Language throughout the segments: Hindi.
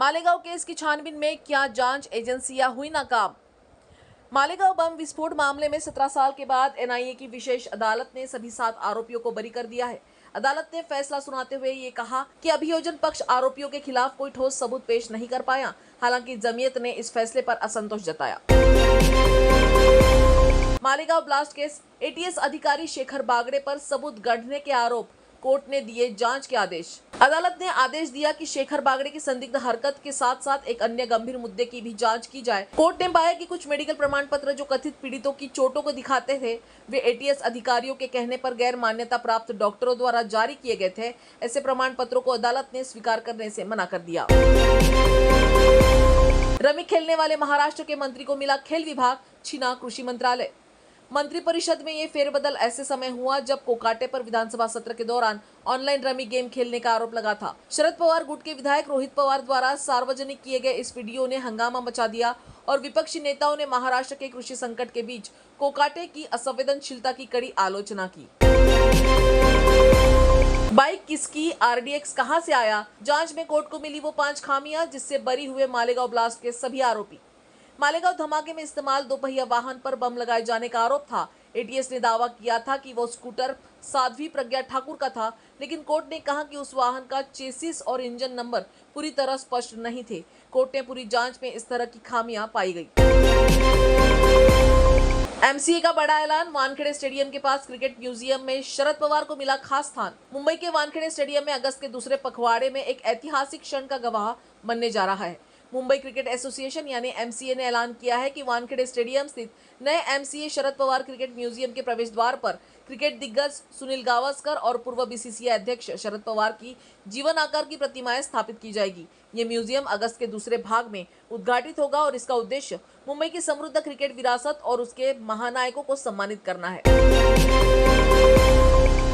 मालेगांव केस की छानबीन में क्या जांच एजेंसियां हुई नाकाम। मालेगांव बम विस्फोट मामले में 17 साल के बाद एनआईए की विशेष अदालत ने सभी 7 आरोपियों को बरी कर दिया है। अदालत ने फैसला सुनाते हुए ये कहा कि अभियोजन पक्ष आरोपियों के खिलाफ कोई ठोस सबूत पेश नहीं कर पाया। हालांकि जमीयत ने इस फैसले पर असंतोष जताया। मालेगांव ब्लास्ट केस, एटीएस अधिकारी शेखर बागड़े पर सबूत गढ़ने के आरोप, कोर्ट ने दिए जांच के आदेश। अदालत ने आदेश दिया कि शेखर बागड़े की संदिग्ध हरकत के साथ साथ एक अन्य गंभीर मुद्दे की भी जांच की जाए। कोर्ट ने पाया कि कुछ मेडिकल प्रमाण पत्र जो कथित पीड़ितों की चोटों को दिखाते थे, वे एटीएस अधिकारियों के कहने पर गैर मान्यता प्राप्त डॉक्टरों द्वारा जारी किए गए थे। ऐसे प्रमाण पत्रों को अदालत ने स्वीकार करने से मना कर दिया। रमी खेलने वाले महाराष्ट्र के मंत्री को मिला खेल विभाग, छीना कृषि मंत्रालय। मंत्रिपरिषद में ये फेरबदल ऐसे समय हुआ जब कोकाटे पर विधानसभा सत्र के दौरान ऑनलाइन रमी गेम खेलने का आरोप लगा था। शरद पवार गुट के विधायक रोहित पवार द्वारा सार्वजनिक किए गए इस वीडियो ने हंगामा मचा दिया और विपक्षी नेताओं ने महाराष्ट्र के कृषि संकट के बीच कोकाटे की असंवेदनशीलता की कड़ी आलोचना की। बाइक किसकी, आरडीएक्स कहां से आया, जांच में कोर्ट को मिली वो 5 खामियां जिससे बरी हुए मालेगांव ब्लास्ट के सभी आरोपी। मालेगांव धमाके में इस्तेमाल दोपहिया वाहन पर बम लगाए जाने का आरोप था। एटीएस ने दावा किया था कि वो स्कूटर साध्वी प्रज्ञा ठाकुर का था, लेकिन कोर्ट ने कहा कि उस वाहन का चेसिस और इंजन नंबर पूरी तरह स्पष्ट नहीं थे। कोर्ट ने पूरी जांच में इस तरह की खामियां पाई गई। एमसीए का बड़ा ऐलान, वानखेड़े स्टेडियम के पास क्रिकेट म्यूजियम में शरद पवार को मिला खास स्थान। मुंबई के वानखेड़े स्टेडियम में अगस्त के दूसरे पखवाड़े में एक ऐतिहासिक क्षण का गवाह बनने जा रहा है। मुंबई क्रिकेट एसोसिएशन यानी एमसीए ने ऐलान किया है कि वानखेड़े स्टेडियम स्थित नए MCA Sharad Pawar cricket museum के प्रवेश द्वार पर क्रिकेट दिग्गज सुनील गावस्कर और पूर्व बीसीसीआई अध्यक्ष शरद पवार की जीवन आकार की प्रतिमाएं स्थापित की जाएगी। ये म्यूजियम अगस्त के दूसरे भाग में उद्घाटित होगा और इसका उद्देश्य मुंबई की समृद्ध क्रिकेट विरासत और उसके महानायकों को सम्मानित करना है।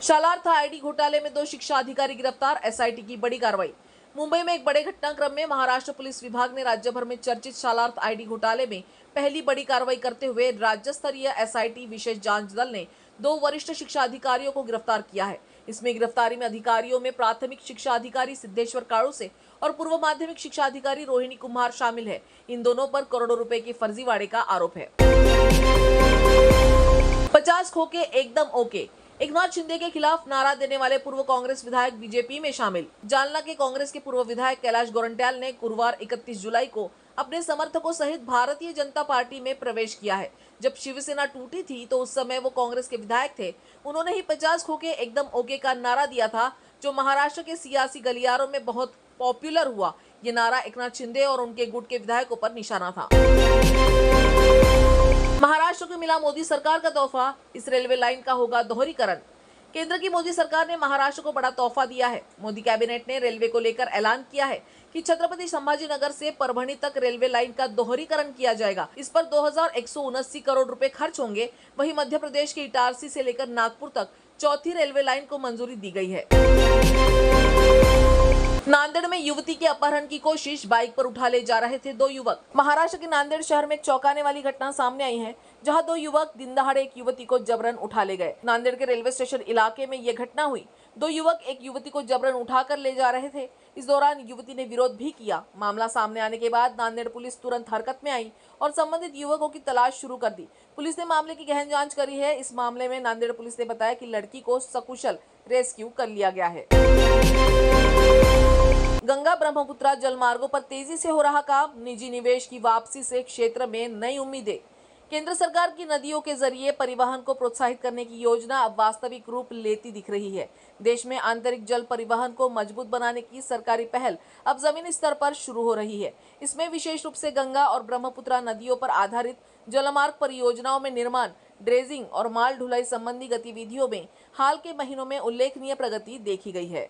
शालार्थ आईडी घोटाले में 2 शिक्षा अधिकारी गिरफ्तार, एसआईटी की बड़ी कार्रवाई। मुंबई में एक बड़े घटनाक्रम में महाराष्ट्र पुलिस विभाग ने राज्य भर में चर्चित शालार्थ आईडी घोटाले में पहली बड़ी कार्रवाई करते हुए राज्य स्तरीय एसआईटी विशेष जांच दल ने 2 वरिष्ठ शिक्षा अधिकारियों को गिरफ्तार किया है। इसमें गिरफ्तारी में अधिकारियों में प्राथमिक शिक्षा अधिकारी सिद्धेश्वर काड़ू से और पूर्व माध्यमिक शिक्षा अधिकारी रोहिणी कुमार शामिल है। इन दोनों पर करोड़ों रुपए की फर्जीवाड़े का आरोप है। 50 खोके एकदम ओके, एकनाथ शिंदे के खिलाफ नारा देने वाले पूर्व कांग्रेस विधायक बीजेपी में शामिल। जालना के कांग्रेस के पूर्व विधायक कैलाश गोरंट्याल ने गुरुवार 31 जुलाई को अपने समर्थकों सहित भारतीय जनता पार्टी में प्रवेश किया है। जब शिवसेना टूटी थी तो उस समय वो कांग्रेस के विधायक थे। उन्होंने ही 50 खोके एकदम ओके का नारा दिया था, जो महाराष्ट्र के सियासी गलियारों में बहुत पॉपुलर हुआ। ये नारा एकनाथ शिंदे और उनके गुट के विधायकों पर निशाना था। महाराष्ट्र को मिला मोदी सरकार का तोहफा, इस रेलवे लाइन का होगा दोहरीकरण। केंद्र की मोदी सरकार ने महाराष्ट्र को बड़ा तोहफा दिया है। मोदी कैबिनेट ने रेलवे को लेकर ऐलान किया है कि छत्रपति संभाजीनगर से परभणी तक रेलवे लाइन का दोहरीकरण किया जाएगा। इस पर 2179 करोड़ रुपए खर्च होंगे। वहीं मध्य प्रदेश के इटारसी से लेकर नागपुर तक चौथी रेलवे लाइन को मंजूरी दी गई है। नांदेड़ में युवती के अपहरण की कोशिश, बाइक पर उठा ले जा रहे थे 2 युवक। महाराष्ट्र के नांदेड़ शहर में एक चौंकाने वाली घटना सामने आई है, जहां 2 युवक दिन दहाड़े एक युवती को जबरन उठा ले गए। नांदेड़ के रेलवे स्टेशन इलाके में यह घटना हुई। 2 युवक एक युवती को जबरन उठाकर ले जा रहे थे। इस दौरान युवती ने विरोध भी किया। मामला सामने आने के बाद नांदेड़ पुलिस तुरंत हरकत में आई और संबंधित युवकों की तलाश शुरू कर दी। पुलिस ने मामले की गहन जांच करी है। इस मामले में नांदेड़ पुलिस ने बताया कि लड़की को सकुशल रेस्क्यू कर लिया गया है। गंगा ब्रह्मपुत्रा जलमार्गों पर तेजी से हो रहा काम, निजी निवेश की वापसी से क्षेत्र में नई उम्मीदें। केंद्र सरकार की नदियों के जरिए परिवहन को प्रोत्साहित करने की योजना अब वास्तविक रूप लेती दिख रही है। देश में आंतरिक जल परिवहन को मजबूत बनाने की सरकारी पहल अब जमीनी स्तर पर शुरू हो रही है। इसमें विशेष रूप से गंगा और ब्रह्मपुत्रा नदियों पर आधारित जलमार्ग परियोजनाओं में निर्माण, ड्रेजिंग और माल ढुलाई संबंधी गतिविधियों में हाल के महीनों में उल्लेखनीय प्रगति देखी गई है।